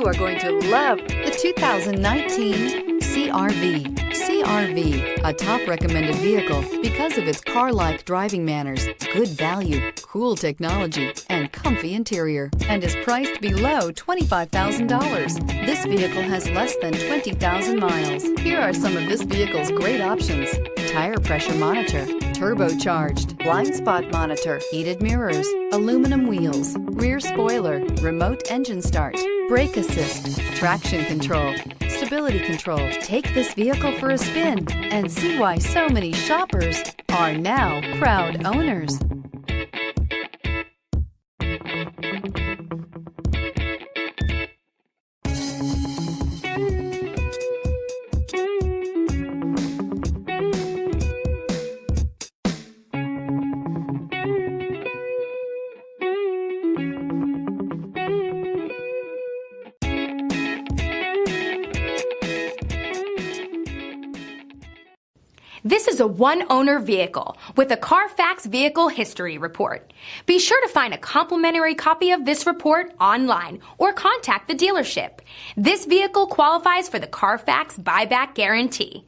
You are going to love the 2019 CR-V. CR-V, a top recommended vehicle because of its car-like driving manners, good value, cool technology, and comfy interior, and is priced below $25,000. This vehicle has less than 20,000 miles. Here are some of this vehicle's great options: tire pressure monitor, turbocharged, blind spot monitor, heated mirrors, aluminum wheels, rear spoiler, remote engine start, brake assist, traction control, stability control. Take this vehicle for a spin and see why so many shoppers are now proud owners. This is a one-owner vehicle with a Carfax Vehicle History Report. Be sure to find a complimentary copy of this report online or contact the dealership. This vehicle qualifies for the Carfax Buyback Guarantee.